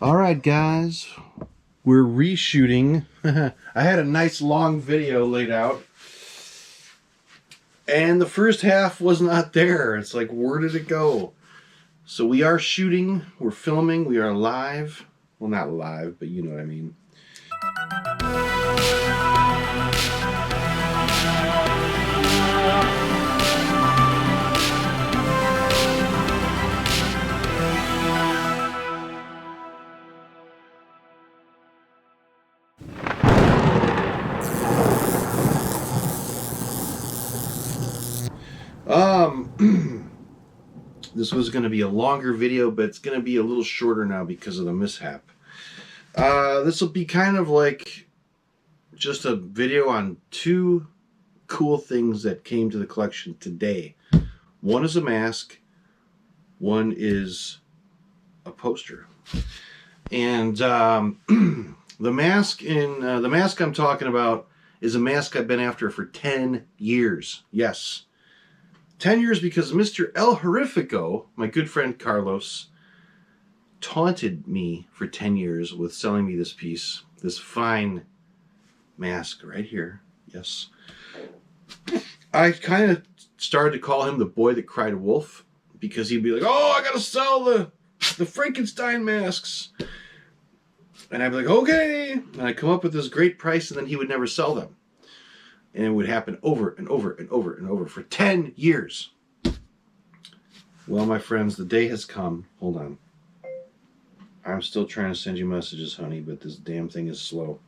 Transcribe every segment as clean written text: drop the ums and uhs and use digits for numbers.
All right, guys, we're reshooting. I had a nice long video laid out, and the first half was not there. It's like, where did it go? So we are shooting, we're filming, we are live. Well, not live, but you know what I mean. This was going to be a longer video, but it's going to be a little shorter now because of the mishap. This will be kind of like just a video on two cool things that came to the collection today. One is a mask, one is a poster. And the mask I'm talking about is a mask I've been after for 10 years. Yes. 10 years because Mr. El Horrifico, my good friend Carlos, taunted me for 10 years with selling me this piece, this fine mask right here. Yes. I kind of started to call him the boy that cried wolf because he'd be like, oh, I got to sell the Frankenstein masks. And I'd be like, okay. And I'd come up with this great price and then he would never sell them. And it would happen over and over and over and over for 10 years. Well, my friends, the day has come. Hold on. I'm still trying to send you messages, honey, but this damn thing is slow.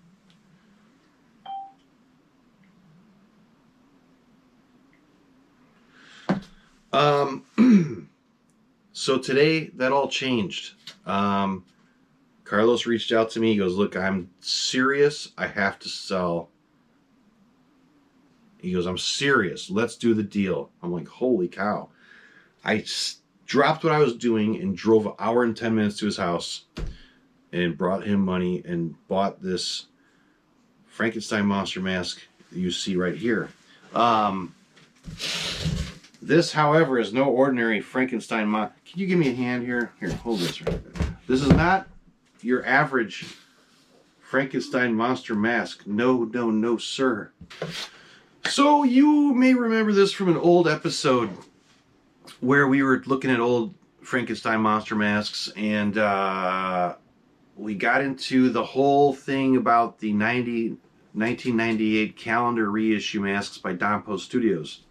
So today, that all changed. Carlos reached out to me. He goes, look, I'm serious. I have to sell. He goes, I'm serious. Let's do the deal. I'm like, holy cow. I dropped what I was doing and drove an hour and 10 minutes to his house and brought him money and bought this Frankenstein monster mask that you see right here. This, however, is no ordinary Frankenstein mask. Can you give me a hand here? Here, hold this right there. This is not your average Frankenstein monster mask. No, no, no, sir. So you may remember this from an old episode where we were looking at old Frankenstein monster masks, and we got into the whole thing about the 1998 calendar reissue masks by Don Post Studios.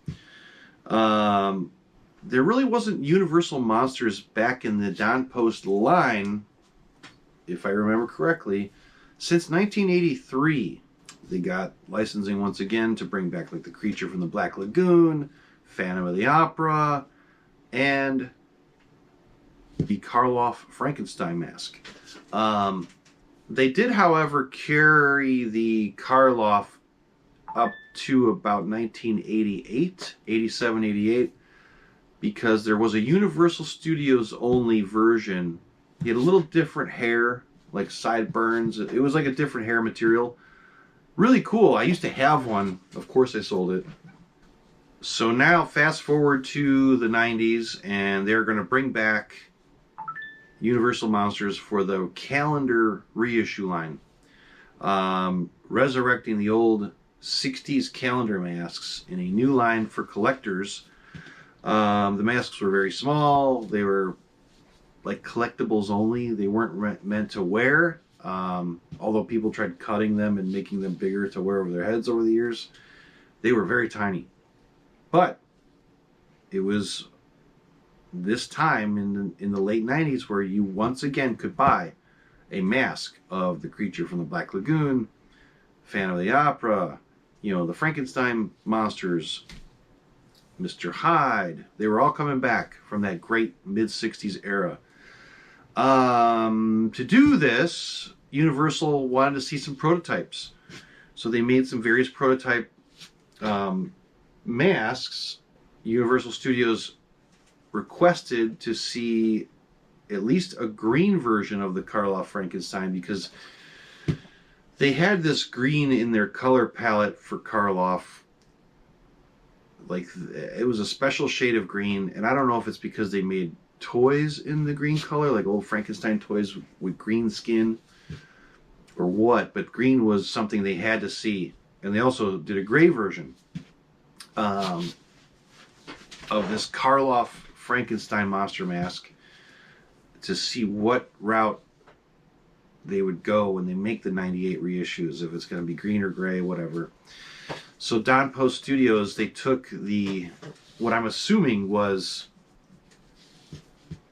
There really wasn't Universal Monsters back in the Don Post line, if I remember correctly, since 1983. They got licensing once again to bring back like the Creature from the Black Lagoon, Phantom of the Opera, and the Karloff Frankenstein mask. They did, however, carry the Karloff up to about 1988, 87, 88, because there was a Universal Studios only version. He had a little different hair, like sideburns. It was like a different hair material. Really cool. I used to have one. Of course I sold it. So now fast forward to the 90s and they're going to bring back Universal Monsters for the calendar reissue line. Resurrecting the old 60s calendar masks in a new line for collectors. The masks were very small. They were like collectibles only. They weren't meant to wear. Although people tried cutting them and making them bigger to wear over their heads over the years, they were very tiny. But it was this time in the late 90s where you once again could buy a mask of the Creature from the Black Lagoon, Phantom of the Opera, you know, the Frankenstein monsters, Mr. Hyde. They were all coming back from that great mid-60s era. To do this, Universal wanted to see some prototypes. So they made some various prototype masks. Universal Studios requested to see at least a green version of the Karloff Frankenstein because they had this green in their color palette for Karloff. Like, it was a special shade of green, and I don't know if it's because they made toys in the green color, like old Frankenstein toys with green skin or what, but green was something they had to see. And they also did a gray version of this Karloff Frankenstein monster mask to see what route they would go when they make the 98 reissues, if it's going to be green or gray, whatever. So Don Post Studios, they took the, what I'm assuming was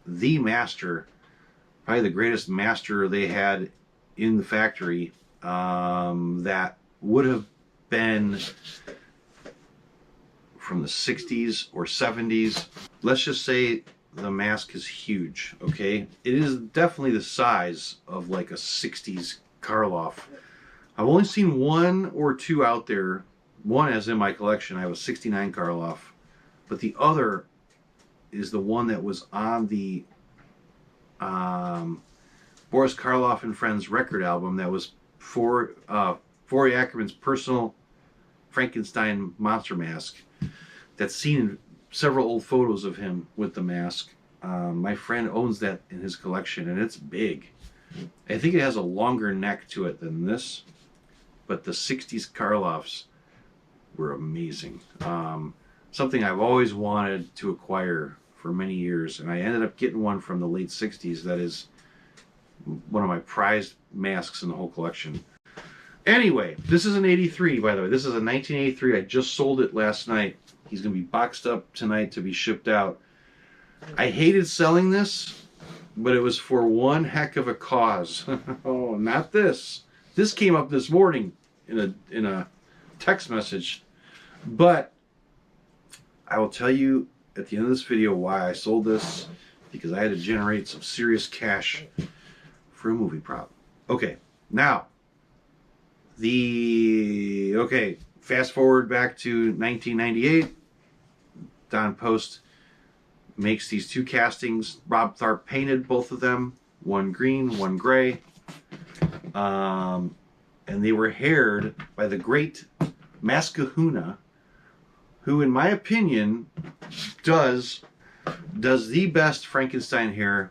the master, probably the greatest master they had in the factory, that would have been from the 60s or 70s. Let's just say the mask is huge, okay? It is definitely the size of like a 60s Karloff. I've only seen one or two out there. One is in my collection. I have a 69 Karloff. But the other is the one that was on the Boris Karloff and Friends record album that was for Forey Ackerman's personal Frankenstein monster mask. That's seen in several old photos of him with the mask. My friend owns that in his collection, and it's big. I think it has a longer neck to it than this, but the 60s Karloffs were amazing. Something I've always wanted to acquire for many years, and I ended up getting one from the late 60s. That is one of my prized masks in the whole collection. Anyway, this is an 83, by the way. This is a 1983. I just sold it last night. He's going to be boxed up tonight to be shipped out. I hated selling this, but it was for one heck of a cause. Oh, not this. This came up this morning in a text message. But I will tell you at the end of this video why I sold this, because I had to generate some serious cash for a movie prop. Okay, now, fast forward back to 1998. Don Post makes these two castings. Rob Tharp painted both of them, one green, one gray. And they were haired by the great Maskahuna, who, in my opinion, does the best Frankenstein hair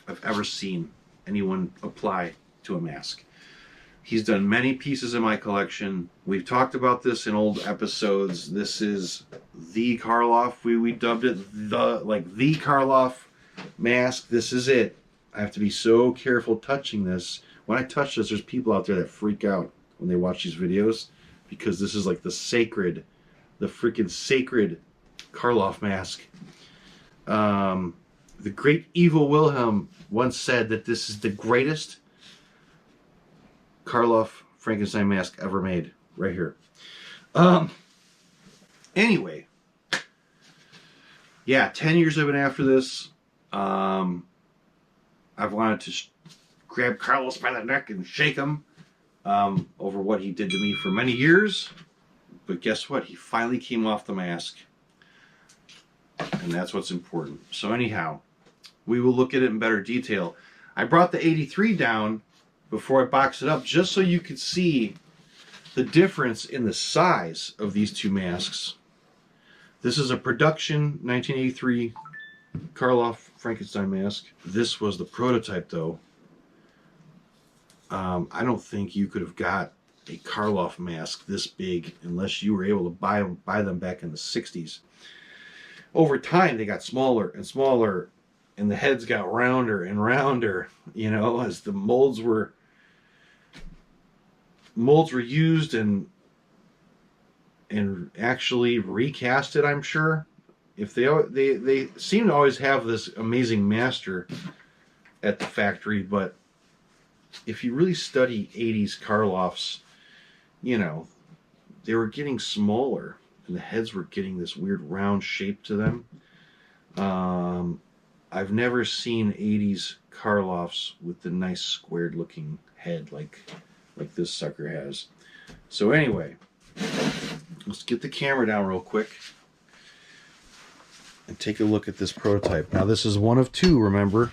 I've ever seen anyone apply to a mask. He's done many pieces in my collection. We've talked about this in old episodes. This is the Karloff. We dubbed it the Karloff mask. This is it. I have to be so careful touching this. When I touch this, there's people out there that freak out when they watch these videos, because this is like the freaking sacred Karloff mask. The great evil Wilhelm once said that this is the greatest Karloff Frankenstein mask ever made. Right here. Anyway. Yeah, 10 years I've been after this. I've wanted to grab Carlos by the neck and shake him over what he did to me for many years. But guess what? He finally came off the mask. And that's what's important. So anyhow, we will look at it in better detail. I brought the 83 down before I box it up, just so you could see the difference in the size of these two masks. This is a production 1983 Karloff Frankenstein mask. This was the prototype, though. I don't think you could have got a Karloff mask this big unless you were able to buy them back in the 60s. Over time, they got smaller and smaller, and the heads got rounder and rounder, you know, as the molds were used and actually recasted, I'm sure. If they seem to always have this amazing master at the factory, but if you really study 80s Karloffs, you know, they were getting smaller and the heads were getting this weird round shape to them. I've never seen 80s Karloffs with the nice squared looking head like this sucker has. So anyway, let's get the camera down real quick and take a look at this prototype. Now this is one of two, remember.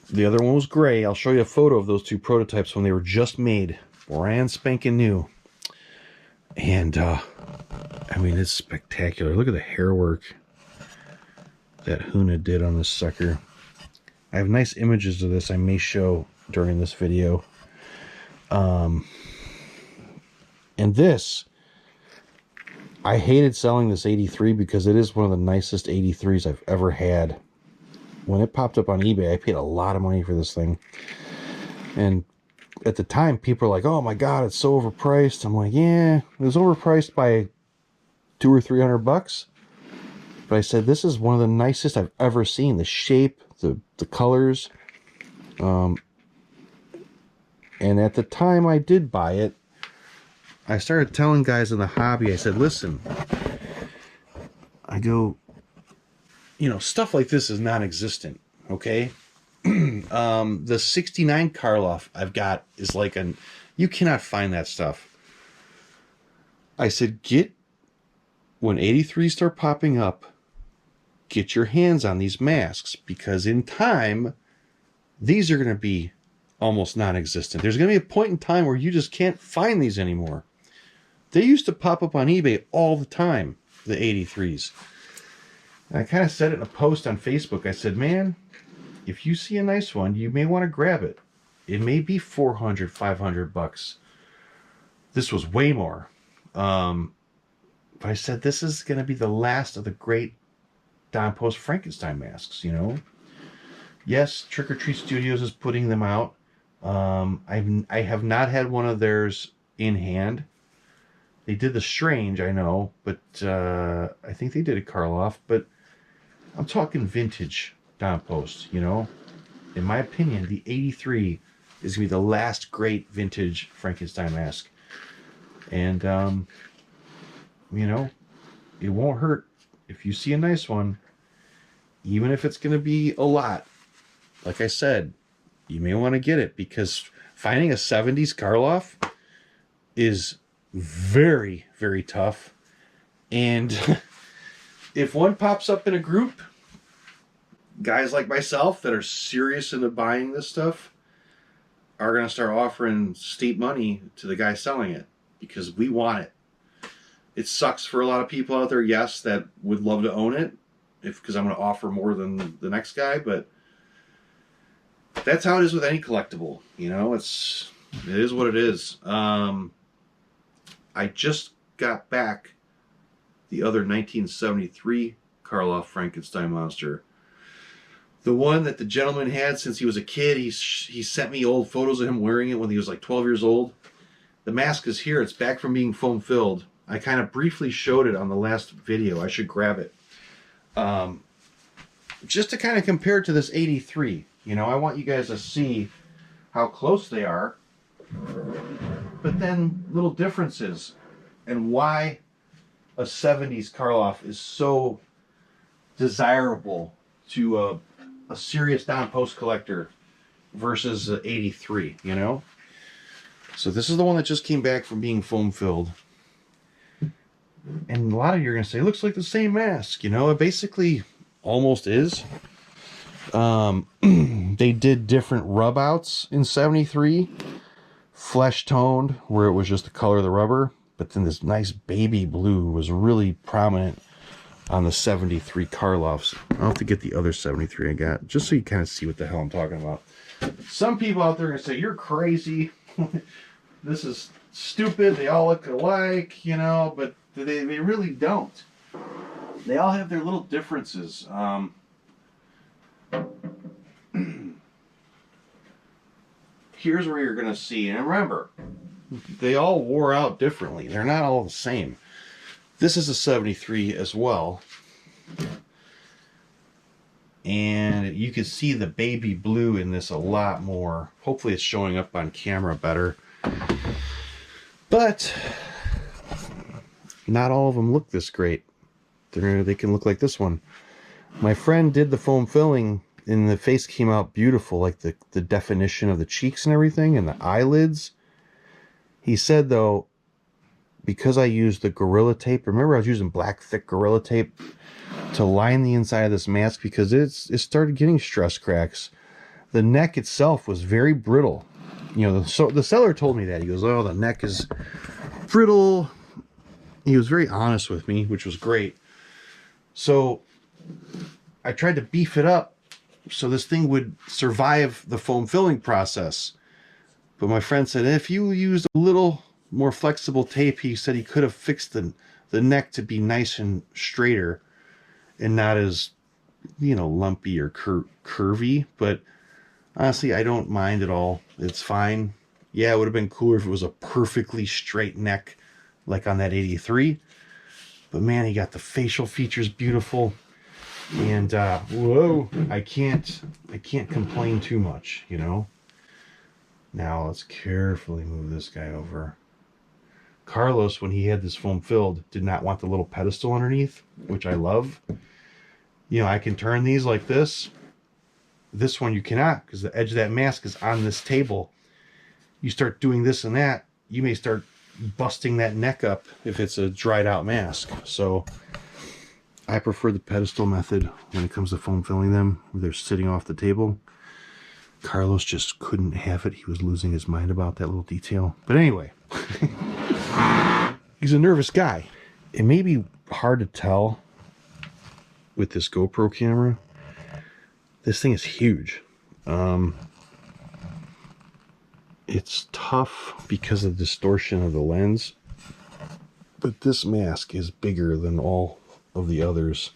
The other one was gray. I'll show you a photo of those two prototypes when they were just made. Brand spanking new. And, I mean, it's spectacular. Look at the hair work. that Huna did on this sucker. I have nice images of this I may show during this video. And this, I hated selling this 83 because it is one of the nicest 83s I've ever had. When it popped up on eBay, I paid a lot of money for this thing. And at the time, people were like, oh my God, it's so overpriced. I'm like, yeah, it was overpriced by $200 or $300. But I said, this is one of the nicest I've ever seen. The shape, the colors. And at the time I did buy it, I started telling guys in the hobby, I said, listen, I go, you know, stuff like this is non-existent, okay? The 69 Karloff I've got is like you cannot find that stuff. I said, when 83s start popping up, get your hands on these masks, because in time, these are going to be almost non-existent. There's going to be a point in time where you just can't find these anymore. They used to pop up on eBay all the time, the 83s. And I kind of said it in a post on Facebook. I said, man, if you see a nice one, you may want to grab it. It may be $400, $500. This was way more. But I said, this is going to be the last of the great Don Post Frankenstein masks, you know. Yes, Trick or Treat Studios is putting them out. I have not had one of theirs in hand. They did the Strange, I know, but I think they did a Karloff. But I'm talking vintage Don Post, you know. In my opinion, the 83 is going to be the last great vintage Frankenstein mask. And, you know, it won't hurt if you see a nice one, even if it's going to be a lot. Like I said, you may want to get it, because finding a 70s Karloff is very, very tough. And if one pops up in a group, guys like myself that are serious into buying this stuff are going to start offering steep money to the guy selling it, because we want it. It sucks for a lot of people out there, yes, that would love to own it, because I'm going to offer more than the next guy, but that's how it is with any collectible. You know, it is what it is. I just got back the other 1973 Karloff Frankenstein monster. The one that the gentleman had since he was a kid. He sent me old photos of him wearing it when he was like 12 years old. The mask is here. It's back from being foam filled. I kind of briefly showed it on the last video. I should grab it. Just to kind of compare it to this 83. You know, I want you guys to see how close they are, but then little differences, and why a 70s Karloff is so desirable to a serious Don Post collector versus 83, you know? So this is the one that just came back from being foam filled. And a lot of you are going to say, it looks like the same mask. You know, it basically almost is. They did different rub outs in 73. Flesh toned, where it was just the color of the rubber. But then this nice baby blue was really prominent on the 73 Karloffs. I'll have to get the other 73 I got, just so you kind of see what the hell I'm talking about. Some people out there are going to say, you're crazy. This is stupid. They all look alike, you know, but they really don't. They all have their little differences. Here's where you're going to see, and remember, they all wore out differently. They're not all the same. This is a 73 as well. And you can see the baby blue in this a lot more. Hopefully it's showing up on camera better. But not all of them look this great. They can look like this one. My friend did the foam filling, and the face came out beautiful, like the definition of the cheeks and everything, and the eyelids. He said, though, because I used the Gorilla Tape, remember I was using black thick Gorilla Tape to line the inside of this mask, because it started getting stress cracks. The neck itself was very brittle. You know, so the seller told me that. He goes, oh, the neck is brittle. He was very honest with me, which was great. So I tried to beef it up so this thing would survive the foam filling process. But my friend said if you used a little more flexible tape, he said he could have fixed the neck to be nice and straighter and not as, you know, lumpy or curvy. But honestly, I don't mind at all. It's fine. Yeah, it would have been cooler if it was a perfectly straight neck like on that 83. But man, he got the facial features beautiful. And whoa, I can't complain too much, you know. Now let's carefully move this guy over. Carlos, when he had this foam filled, did not want the little pedestal underneath, which I love. You know, I can turn these like this. This one you cannot, because the edge of that mask is on this table. You start doing this and that, you may start busting that neck up if it's a dried out mask. So I prefer the pedestal method when it comes to foam filling them, where they're sitting off the table. Carlos just couldn't have it. He was losing his mind about that little detail. But anyway, he's a nervous guy. It may be hard to tell with this GoPro camera. This thing is huge. It's tough because of the distortion of the lens, but this mask is bigger than all of the others.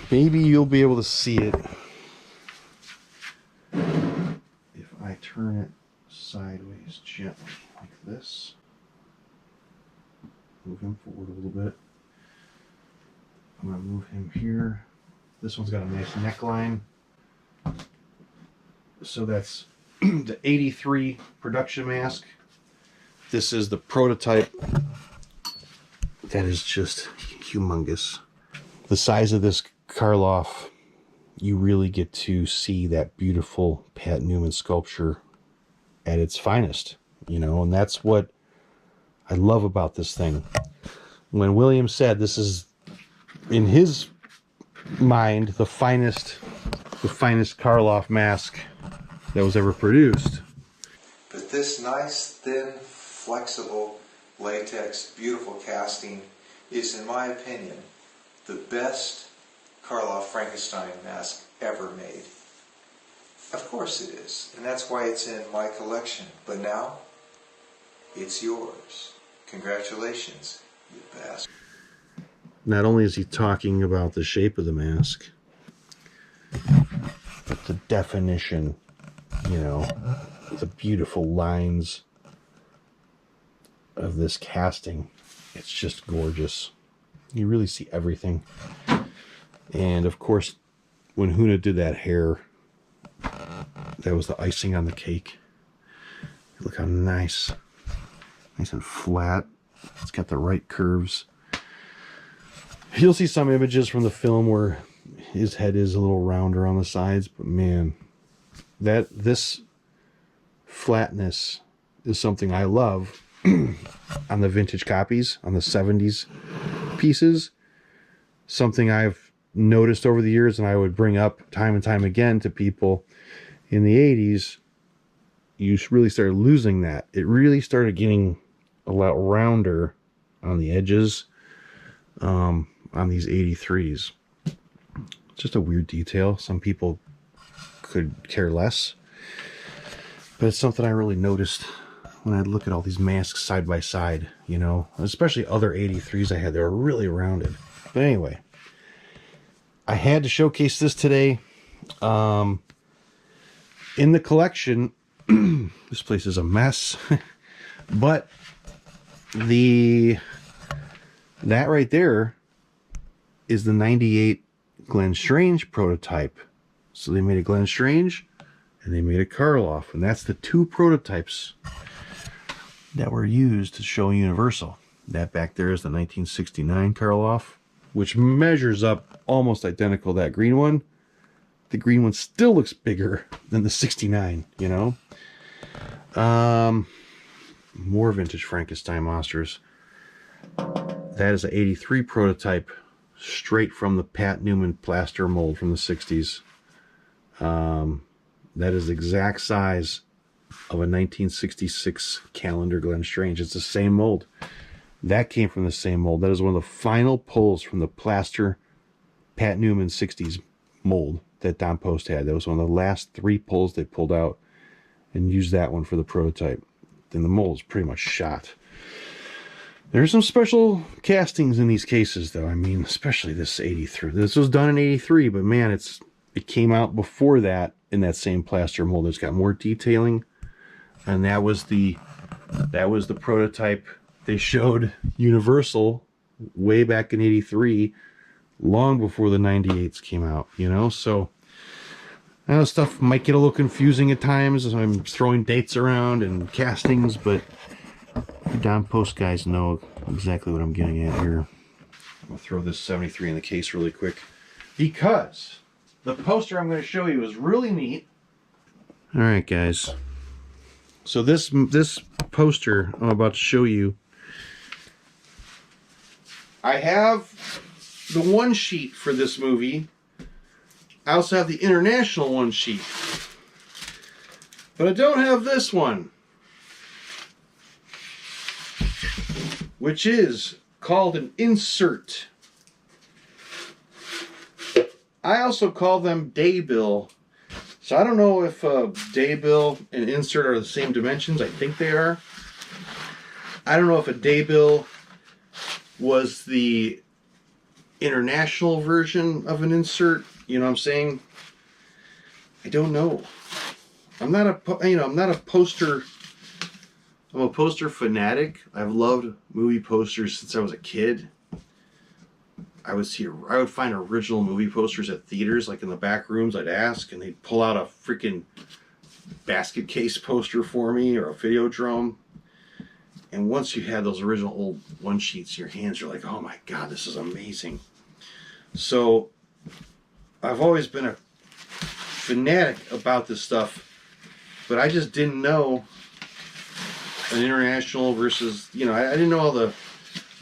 Maybe you'll be able to see it if I turn it sideways gently like this. Move him forward a little bit. I'm going to move him here. This one's got a nice neckline. So that's the 83 production mask. This is the prototype. That is just humongous. The size of this Karloff, you really get to see that beautiful Pat Newman sculpture at its finest, you know, and that's what I love about this thing. When William said this is, in his mind, the finest Karloff mask that was ever produced. But this nice, thin, flexible latex, beautiful casting is, in my opinion, the best Karloff Frankenstein mask ever made. Of course it is, and that's why it's in my collection. But now, it's yours. Congratulations, you bastard. Not only is he talking about the shape of the mask, but the definition, you know, the beautiful lines of this casting. It's just gorgeous. You really see everything. And of course, when Huna did that hair, that was the icing on the cake. Look how nice and flat. It's got the right curves. You'll see some images from the film where his head is a little rounder on the sides, but man, this flatness is something I love on the vintage copies, on the 70s pieces. Something I've noticed over the years, and I would bring up time and time again to people in the 80s. You really started losing that. It really started getting a lot rounder on the edges on these 83s. Just a weird detail. Some people could care less, but it's something I really noticed when I look at all these masks side by side, you know, especially other 83s I had. They were really rounded. But anyway, I had to showcase this today. In the collection, this place is a mess, but that right there is the 98 Glenn Strange prototype. So they made a Glenn Strange and they made a Karloff, and that's the two prototypes that were used to show Universal. That back there is the 1969 Karloff, which measures up almost identical to that green one. The green one still looks bigger than the 69, you know. More vintage Frankenstein monsters. That is an 83 prototype, straight from the Pat Newman plaster mold from the 60s. That is the exact size of a 1966 calendar Glenn Strange. It's the same mold. That came from the same mold. That is one of the final pulls from the plaster Pat Newman 60s mold that Don Post had. That was one of the last 3 pulls they pulled out and used that one for the prototype. Then the mold's pretty much shot. There's some special castings in these cases, though. I mean, especially this 83. This was done in 83, but man, it came out before that in that same plaster mold. It's got more detailing, and that was the prototype they showed Universal way back in 83, long before the 98s came out, you know? So I know stuff might get a little confusing at times as I'm throwing dates around and castings, but you Don Post guys know exactly what I'm getting at here. I'm going to throw this 73 in the case really quick because the poster I'm going to show you is really neat. All right, guys. So this poster I'm about to show you, I have the one sheet for this movie. I also have the international one sheet, but I don't have this one, which is called an insert. I also call them daybill. So I don't know if daybill and insert are the same dimensions. I think they are. I don't know if a daybill was the international version of an insert. You know what I'm saying? I don't know. I'm not a poster. I'm a poster fanatic. I've loved movie posters since I was a kid. I would find original movie posters at theaters, like in the back rooms. I'd ask, and they'd pull out a freaking basket case poster for me or a Videodrome. And once you had those original old one sheets in your hands, you're like, oh my God, this is amazing. So I've always been a fanatic about this stuff, but I just didn't know an international versus, I didn't know all the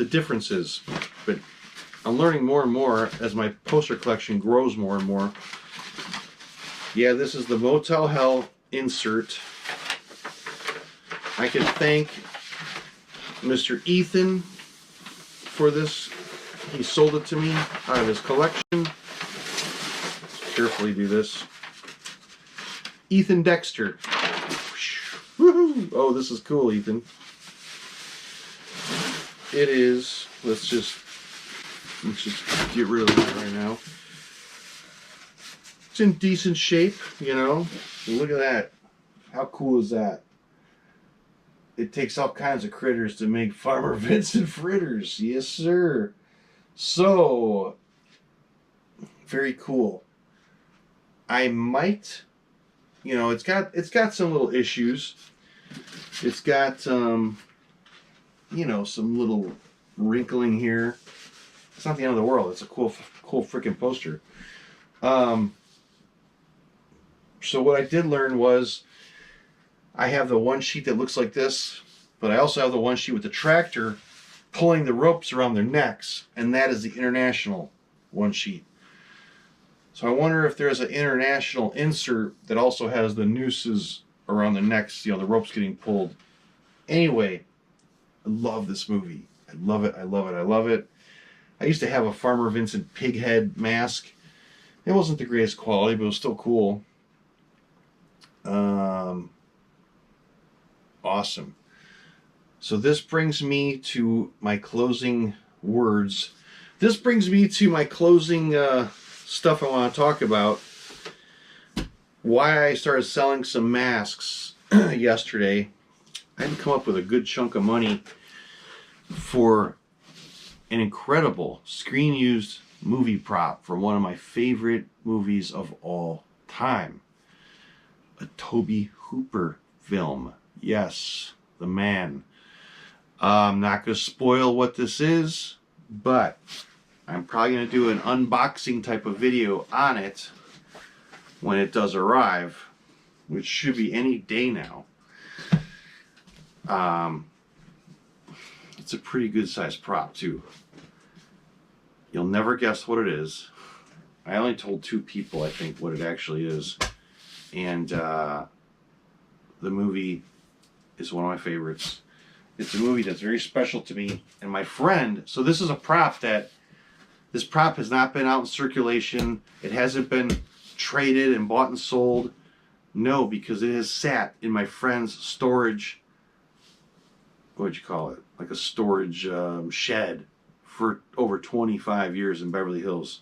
differences. But I'm learning more and more as my poster collection grows more and more. Yeah, this is the Motel Hell insert. I can thank Mr. Ethan for this. He sold it to me out of his collection. Carefully do this. Ethan Dexter. Woohoo! Oh, this is cool, Ethan. It is. Let's just get rid of that right now. It's in decent shape, Look at that. How cool is that? It takes all kinds of critters to make Farmer Vincent fritters. Yes, sir. So, very cool. I might, it's got some little issues. It's got, some little wrinkling here. It's not the end of the world. It's a cool freaking poster. So what I did learn was I have the one sheet that looks like this, but I also have the one sheet with the tractor pulling the ropes around their necks, and that is the international one sheet. So I wonder if there's an international insert that also has the nooses around the necks, the ropes getting pulled. Anyway, I love this movie. I love it. I love it. I love it. I used to have a Farmer Vincent pig head mask. It wasn't the greatest quality, but it was still cool. Awesome. So this brings me to my closing words. This brings me to my closing stuff I want to talk about. Why I started selling some masks yesterday. I had to come up with a good chunk of money for an incredible screen-used movie prop for one of my favorite movies of all time. A Tobe Hooper film. Yes, the man. I'm not going to spoil what this is, but I'm probably going to do an unboxing type of video on it when it does arrive, which should be any day now. It's a pretty good sized prop too. You'll never guess what it is. I only told 2 people, I think, what it actually is. And the movie is one of my favorites. It's a movie that's very special to me. And my friend, so this is a prop that This prop has not been out in circulation. It hasn't been traded and bought and sold. No, because it has sat in my friend's storage, what would you call it? Like a storage shed for over 25 years in Beverly Hills.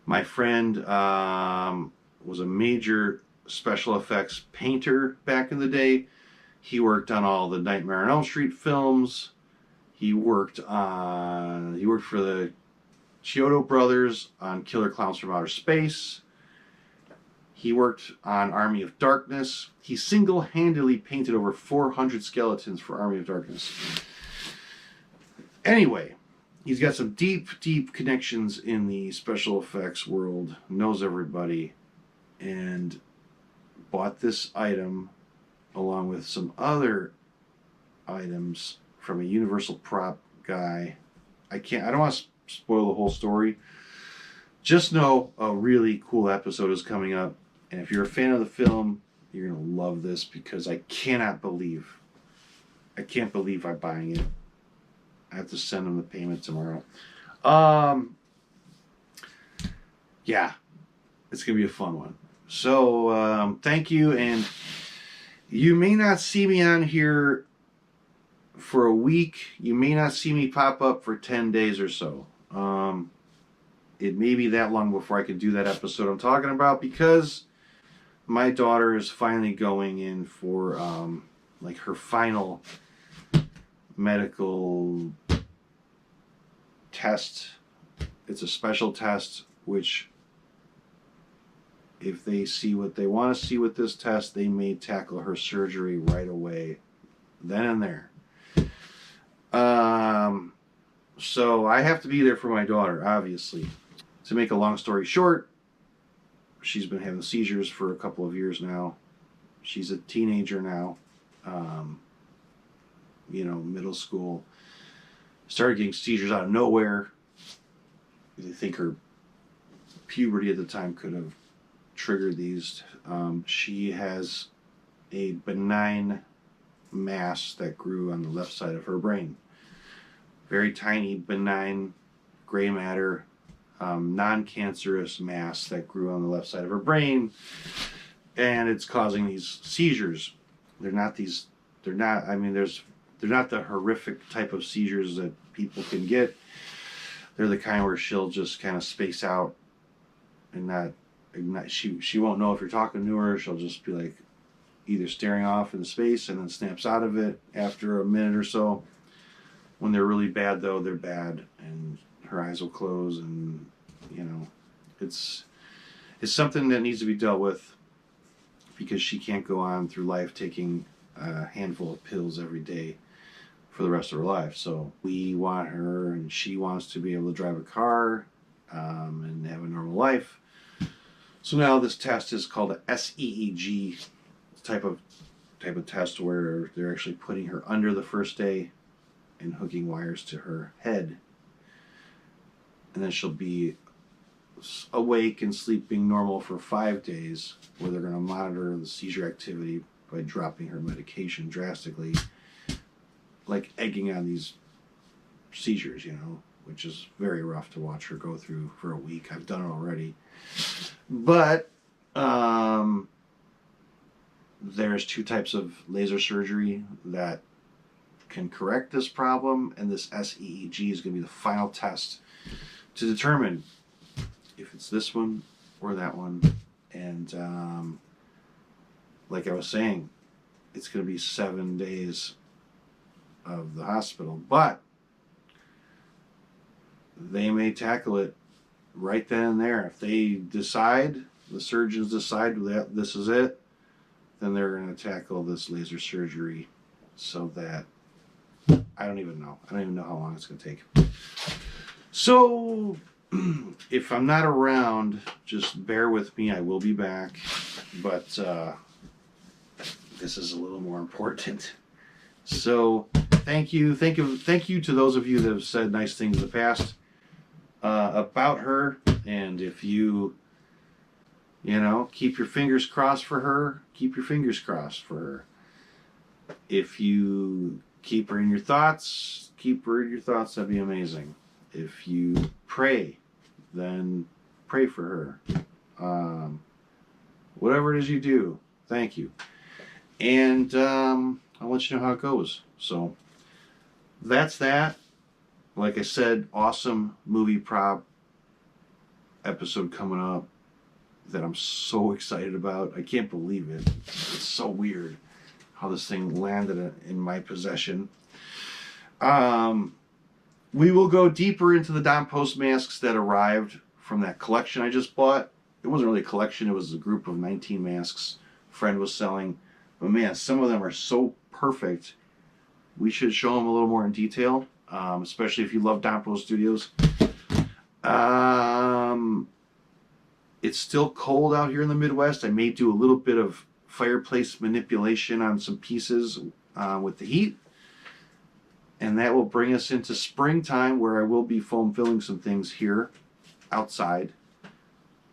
My friend was a major special effects painter back in the day. He worked on all the Nightmare on Elm Street films. He worked for the Chiodo brothers on Killer Clowns from Outer Space. He worked on Army of Darkness. He single-handedly painted over 400 skeletons for Army of Darkness. Anyway, he's got some deep, deep connections in the special effects world, knows everybody, and bought this item along with some other items from a Universal prop guy. I don't want to spoil the whole story. Just know a really cool episode is coming up. And if you're a fan of the film, you're going to love this because I can't believe I'm buying it. I have to send them the payment tomorrow. Yeah, it's going to be a fun one. So, thank you. And you may not see me on here for a week. You may not see me pop up for 10 days or so. It may be that long before I can do that episode I'm talking about because my daughter is finally going in for like her final medical test. It's a special test which if they see what they want to see with this test, they may tackle her surgery right away, then and there. So I have to be there for my daughter, obviously. To make a long story short, she's been having seizures for a couple of years now. She's a teenager now, middle school. Started getting seizures out of nowhere. They think her puberty at the time could have triggered these. She has a benign mass that grew on the left side of her brain. Very tiny, benign, gray matter, non-cancerous mass that grew on the left side of her brain, and it's causing these seizures. They're not the horrific type of seizures that people can get. They're the kind where she'll just kind of space out and she won't know if you're talking to her. She'll just be like either staring off into space and then snaps out of it after a minute or so. When they're really bad, though, they're bad, and her eyes will close, and it's something that needs to be dealt with because she can't go on through life taking a handful of pills every day for the rest of her life. So we want her, and she wants to be able to drive a car and have a normal life. So now this test is called a SEEG type of test where they're actually putting her under the first day and hooking wires to her head. And then she'll be awake and sleeping normal for 5 days, where they're going to monitor the seizure activity by dropping her medication drastically, like egging on these seizures, which is very rough to watch her go through for a week. I've done it already. But there's 2 types of laser surgery that can correct this problem, and this SEEG is going to be the final test to determine if it's this one or that one. And like I was saying, it's going to be 7 days of the hospital, but they may tackle it right then and there. If they decide, the surgeons decide that this is it, then they're going to tackle this laser surgery so that I don't even know how long it's going to take. So if I'm not around, just bear with me. I will be back, but this is a little more important. So thank you to those of you that have said nice things in the past about her. And if you keep your fingers crossed for her, keep your fingers crossed for her. If you keep her in your thoughts, that'd be amazing. If you pray, then pray for her. Whatever it is you do, thank you. And I'll let you know how it goes. So that's that. Like I said, awesome movie prop episode coming up that I'm so excited about. I can't believe it. It's so weird how this thing landed in my possession. We will go deeper into the Don Post masks that arrived from that collection I just bought. It wasn't really a collection, it was a group of 19 masks a friend was selling. But man, some of them are so perfect. We should show them a little more in detail, especially if you love Don Post Studios. It's still cold out here in the Midwest. I may do a little bit of fireplace manipulation on some pieces with the heat. And that will bring us into springtime, where I will be foam filling some things here outside.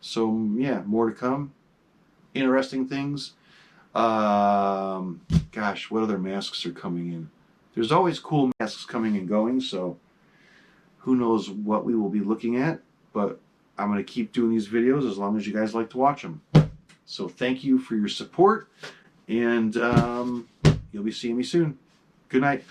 So yeah, more to come. Interesting things. Gosh, what other masks are coming in? There's always cool masks coming and going, so who knows what we will be looking at. But I'm going to keep doing these videos as long as you guys like to watch them. So thank you for your support, and you'll be seeing me soon. Good night.